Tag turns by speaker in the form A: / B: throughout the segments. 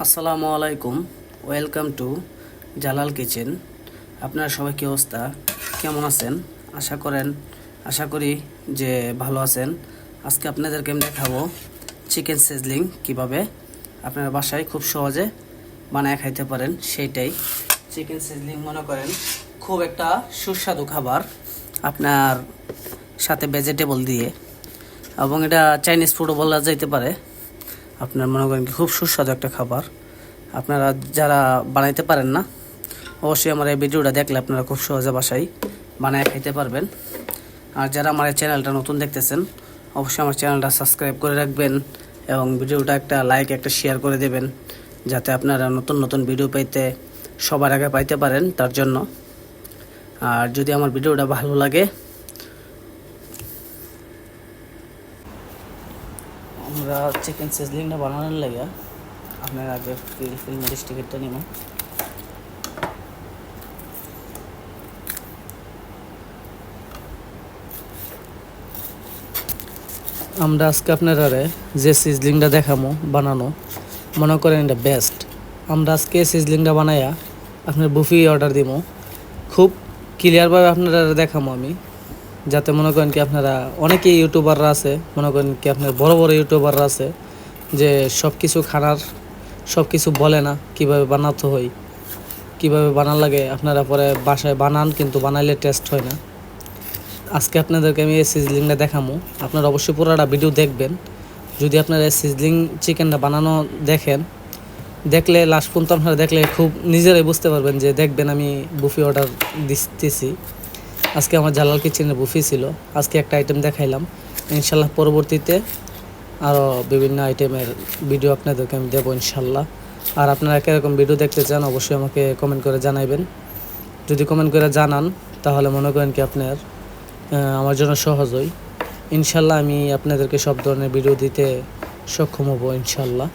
A: আসসালামু আলাইকুম। Welcome to Jalal kitchen. আপনারা সবাই কী অবস্থা, কেমন আছেন? আশা করি যে ভালো আছেন। আজকে আপনাদেরকে আমি দেখাবো চিকেন সিজলিং কিভাবে আপনারা বাসায় খুব সহজে বানায় খাইতে পারেন। সেইটাই চিকেন সিজলিং মনে করেন খুব একটা সুস্বাদু খাবার আপনার সাথে ভেজিটেবল দিয়ে, এবং এটা চাইনিজ ফুডও বলা যাইতে পারে। আপনার মনে করেন খুব সুস্বাদু একটা খাবার। আপনারা যারা বানাইতে পারেন না, অবশ্যই আমার এই ভিডিওটা দেখলে আপনারা খুব সহজে বাসায় বানায় খাইতে পারবেন। আর যারা আমার এই চ্যানেলটা নতুন দেখতেছেন, অবশ্যই আমার চ্যানেলটা সাবস্ক্রাইব করে রাখবেন এবং ভিডিওটা একটা লাইক একটা শেয়ার করে দেবেন, যাতে আপনারা নতুন নতুন ভিডিও পাইতে সবার আগে পাইতে পারেন তার জন্য। আর যদি আমার ভিডিওটা ভালো লাগে, আমরা চিকেন সিজলিংটা বানানোর লাগে আপনার আগে ফিল্মের স্টিকারটা নিব। আমরা আজকে আপনারা যে সিজলিংটা দেখামো বানানো, মনে করেন এটা বেস্ট। আমরা আজকে সিজলিংটা বানাইয়া আপনার বুফি অর্ডার দিব। খুব ক্লিয়ারভাবে আপনারা দেখামো আমি, যাতে মনে করেন কি আপনারা অনেকেই ইউটিউবাররা আছে, মনে করেন কি আপনার বড় বড় ইউটিউবাররা আছে যে সব কিছু খানার সব কিছু বলে না, কিভাবে বানাতে হয়, কিভাবে বানার লাগে। আপনারা পরে বাসায় বানান, কিন্তু বানাইলে টেস্ট হয় না। আজকে আপনাদেরকে আমি এই সিজলিংটা দেখাবো। আপনারা অবশ্যই পুরোটা ভিডিও দেখবেন। যদি আপনারা এই সিজলিং চিকেনটা বানানো দেখলে লাস্ট পর্যন্ত আপনারা দেখলে খুব নিজেরাই বুঝতে পারবেন যে দেখবেন আমি বুফি অর্ডার দিতেছি। আজকে আমার জালাল কিচেনের বুফি ছিল। আজকে একটা আইটেম দেখাইলাম, ইনশাল্লাহ পরবর্তীতে আরও বিভিন্ন আইটেমের ভিডিও আপনাদেরকে আমি দেবো ইনশাল্লাহ। আর আপনারা কীরকম ভিডিও দেখতে চান অবশ্যই আমাকে কমেন্ট করে জানাবেন। যদি কমেন্ট করে জানান তাহলে মনে করেন কি আপনার আমার জন্য সহজ হয়। ইনশাল্লাহ আমি আপনাদেরকে সব ধরনের ভিডিও দিতে সক্ষম হব ইনশাল্লাহ।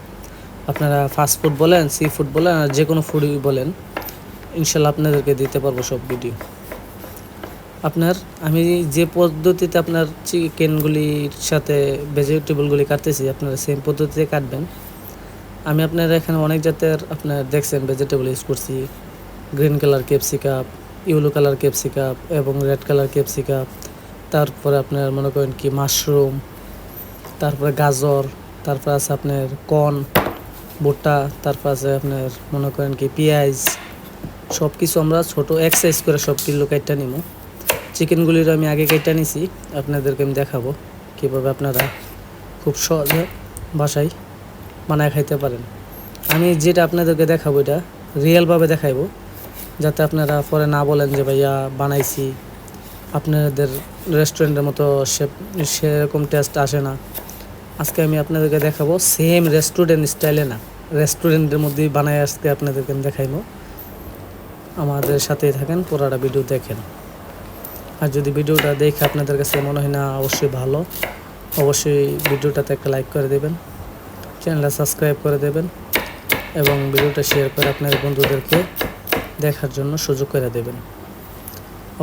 A: আপনারা ফাস্ট ফুড বলেন, সি ফুড বলেন, আর যে কোনো ফুডই বলেন, ইনশাল্লাহ আপনাদেরকে দিতে পারবো সব ভিডিও। আমি যে পদ্ধতিতে আপনার চিকেনগুলির সাথে ভেজিটেবলগুলি কাটতেছি, আপনারা সেম পদ্ধতিতে কাটবেন। আমি আপনার এখানে অনেক জাতের আপনার দেখছেন ভেজিটেবল ইউজ করছি। Green colour capsicum, yellow colour capsicum এবং রেড কালার ক্যাপসিকাম। তারপরে আপনার মনে করেন কি মাশরুম, তারপরে গাজর, তারপর আছে আপনার কর্ন, ভুট্টা, তারপর আছে আপনার মনে করেন কি পেঁয়াজ। সব কিছু আমরা ছোটো এক সাইজ করে সব কিলো কাইটটা নিব। চিকেনগুলির আমি আগে কেটে নিছি, আপনাদেরকে আমি দেখাবো কীভাবে আপনারা খুব সহজে বাসায় বানায় খাইতে পারেন। আমি যেটা আপনাদেরকে দেখাবো এটা রিয়েলভাবে দেখাইবো, যাতে আপনারা পরে না বলেন যে ভাইয়া বানাইছি আপনাদের রেস্টুরেন্টের মতো সেরকম টেস্ট আসে না। আজকে আমি আপনাদেরকে দেখাবো সেম রেস্টুরেন্ট স্টাইলে না, রেস্টুরেন্টের মধ্যেই বানাই আজকে আপনাদেরকে আমি দেখাইবো। আমাদের সাথেই থাকেন, পুরোটা ভিডিও দেখেন। আর যদি ভিডিওটা দেখে আপনাদের কাছে মনে হয় না অবশ্যই ভালো, অবশ্যই ভিডিওটাতে একটা লাইক করে দেবেন, চ্যানেলটা সাবস্ক্রাইব করে দেবেন এবং ভিডিওটা শেয়ার করে আপনার বন্ধুদেরকে দেখার জন্য সুযোগ করে দেবেন।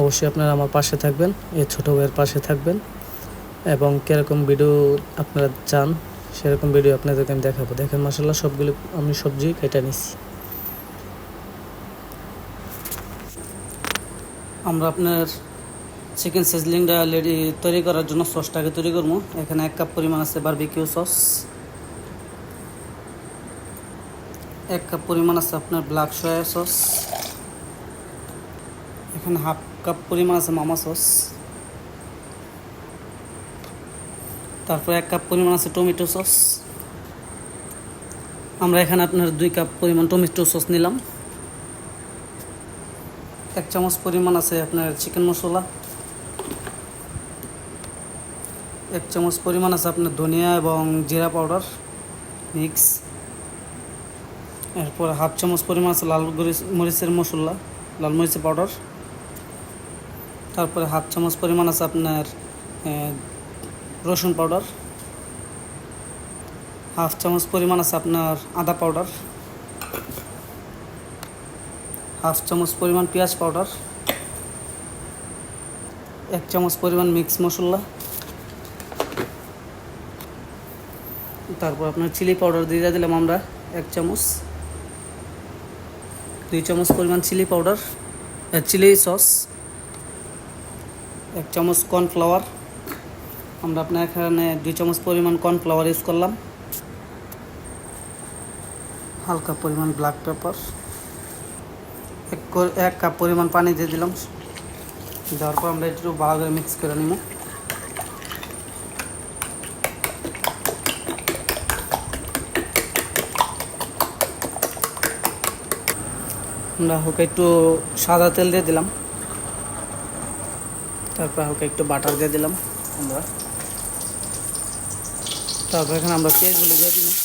A: অবশ্যই আপনারা আমার পাশে থাকবেন, এই ছোটো ভাইয়ের পাশে থাকবেন, এবং কীরকম ভিডিও আপনারা চান সেরকম ভিডিও আপনাদেরকে আমি দেখাবো। দেখেন মাশাআল্লাহ সবগুলো আমি সবজি কেটে নিচ্ছি। আমরা আপনার চিকেন সিজলিংটা তৈরি করার জন্য সসটাকে তৈরি করবো। এখানে 1 কাপ পরিমাণ আছে বারবিকিউ সস, 1 কাপ পরিমাণ আছে আপনার ব্ল্যাক সয়া সস, এখানে 1/2 কাপ পরিমাণ আছে মামা সস, তারপর 1 কাপ পরিমাণ আছে টমেটো সস। আমরা এখানে আপনার 2 কাপ পরিমাণ টমেটো সস নিলাম। 1 চামচ পরিমাণ আছে আপনার চিকেন মশলা, 1 চামচ পরিমাণ আছে আপনার ধনিয়া এবং জিরা পাউডার মিক্স। এরপর 1/2 চামচ পরিমাণ আছে লাল মরিচের পাউডার। তারপরে 1/2 চামচ পরিমাণ আছে আপনার রসুন পাউডার, 1/2 চামচ পরিমাণ আছে আপনার আদা পাউডার, 1/2 চামচ পরিমাণ পেঁয়াজ পাউডার, 1 চামচ পরিমাণ মিক্স মশলা, তারপর আপনার চিলি পাউডার দিয়ে দিলাম আমরা 1 চামচ। 2 চামচ পরিমাণ চিলি পাউডার, চিলি সস, 1 চামচ কর্নফ্লাওয়ার। আমরা আপনার এখানে 2 চামচ পরিমাণ কর্নফ্লাওয়ার ইউজ করলাম। হালকা পরিমাণ ব্ল্যাক পেপার, 1 কাপ পরিমাণ পানি দিয়ে দিলাম। দেওয়ার পর আমরা একটু ভালো করে মিক্স করে নিব। আমরা হালকা একটু সাদা তেল দিয়ে দিলাম, তারপর হালকা একটু বাটার দিয়ে দিলাম আমরা। তারপর এখানে আমরা পেঁয়াজগুলি দিয়ে দিলাম।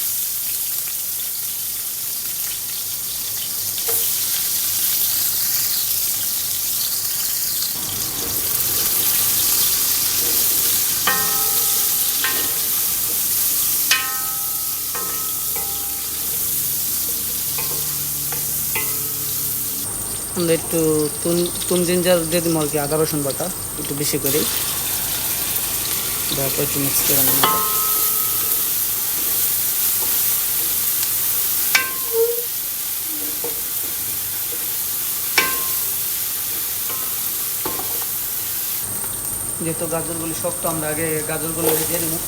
A: আমরা একটু তুন জিঞ্জার দিয়ে দিব আর কি, আদা রসুন বাটা একটু বেশি করে, তারপর একটু মিক্স করে নেব। যেহেতু গাজরগুলি শক্ত, আমরা আগে গাজরগুলো দিয়ে দেবো।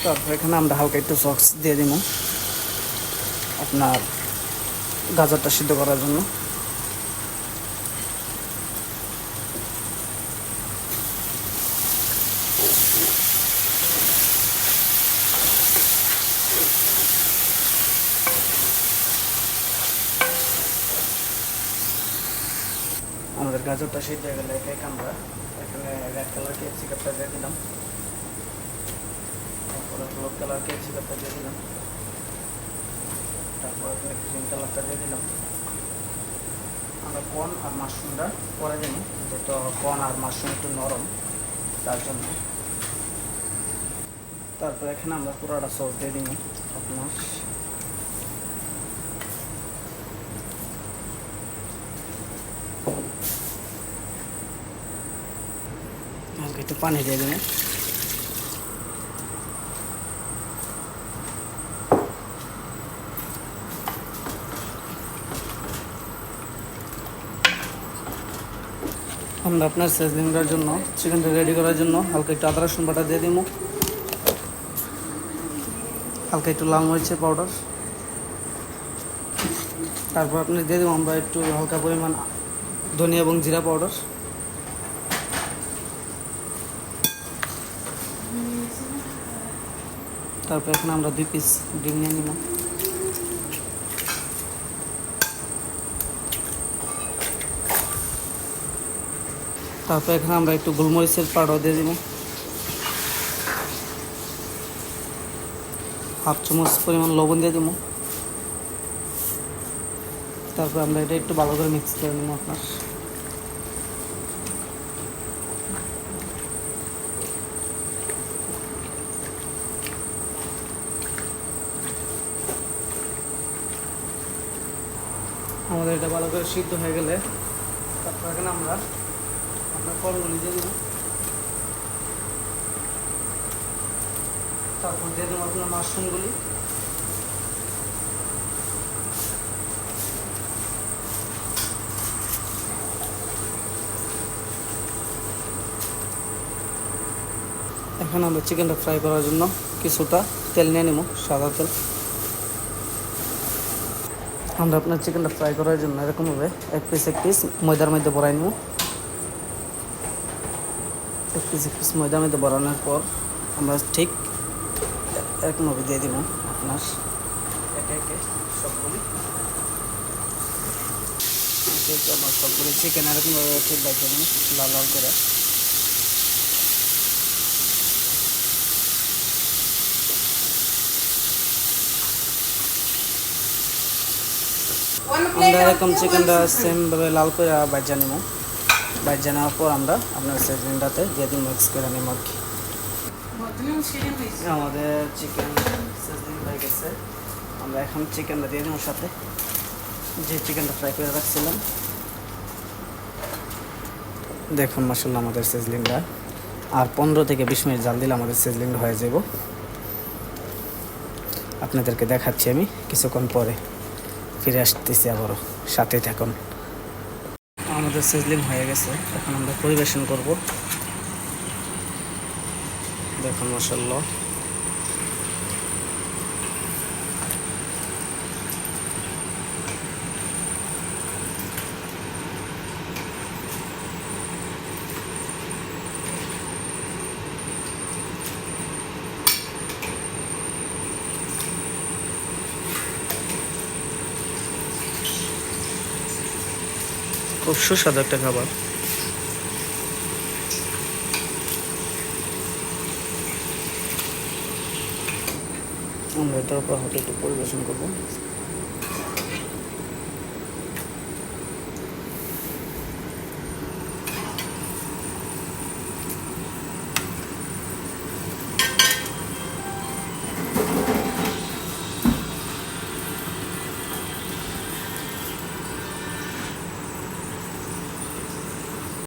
A: তারপর এখানে আমরা হালকা একটু সস দিয়ে দিব আপনার গাজরটা সিদ্ধ করার জন্য। আমাদের গাজরটা সিদ্ধ হয়ে গেলে আমরা এখানে রেড কালার ক্যাপসিকামটা দিয়ে দিলাম, তারপরে হলুদ কালার ক্যাপসিকামটা দিয়ে দিলাম, তারপর গ্রিন কালারটা দিয়ে দিলাম। আমরা কর্ন আর মাশরুমটা পরে দিই, যেহেতু কর্ন আর মাশরুম একটু নরম, তার জন্য। তারপর এখানে আমরা পুরোটা সস দিয়ে দিই আপনার। হালকা একটু পানি দিয়ে দেবেন। আমরা আপনার সিজনিংটার জন্য, চিকেনটা রেডি করার জন্য হালকা একটু আদা রসুন বাটা দিয়ে দিব, হালকা একটু লাল মরিচের পাউডার, তারপর আপনি দিয়ে দেবো আমরা একটু হালকা পরিমাণ ধনিয়া এবং জিরা পাউডার। তারপর এখানে আমরা 2 পিস ডিম নিয়ে নিলাম। তারপর এখানে আমরা একটু গোলমরিচের পাউডার দিয়ে দিব, 1/2 চামচ পরিমাণ লবণ দিয়ে দিব। তারপর আমরা এটা একটু ভালো করে মিক্স করে নেব আপনার। আমাদের এটা ভালো করে সিদ্ধ হয়ে গেলে তারপর এখানে আমরা আপনার কর্নগুলি দিয়ে দেবো, তারপর দিয়ে দেবো আপনার মাশরুমগুলি। এখন আমরা চিকেনটা ফ্রাই করার জন্য কিছুটা তেল নিয়ে নেব, সাদা তেল। আমরা আপনার চিকেনটা ফ্রাই করার জন্য এরকমভাবে এক পিস ময়দার মধ্যে ভরাই নেব। এক পিস ময়দার মধ্যে ভরানোর পর আমরা ঠিক এরকমভাবে দিয়ে দেব আপনার একে একে সবগুলি। আমার সবগুলি চিকেন এরকমভাবে ঠিক বাজিয়ে নেব লাল লাল করে। আমরা এরকম চিকেনটা সেমভাবে লাল করে বাজিয়ে নেব। বাজিয়ে নেওয়ার পর আমরা আপনার সিজনিংটাতে দিয়ে দিই, মিক্স করে নেব আর কি। আমাদের চিকেন সিজনিং হয়ে গেছে। আমরা এখন চিকেনটা দিয়ে দেবো সাথে, যে চিকেনটা ফ্রাই করে রাখছিলাম। দেখুন মাশাআল্লাহ আমাদের সিজনিংটা আর 15 থেকে 20 মিনিট জাল দিলে আমাদের সিজলিং হয়ে যাব। আপনাদেরকে দেখাচ্ছি আমি কিছুক্ষণ পরে, ফিরে আসতেছি আবারও, সাথে থাকুন। আমাদের সিজলিং হয়ে গেছে, এখন আমরা পরিবেশন করব। দেখুন মাশাআল্লাহ। খুব সুস্বাদু একটা খাবার। আমরা এটার উপর হাতে একটু পরিবেশন করবো।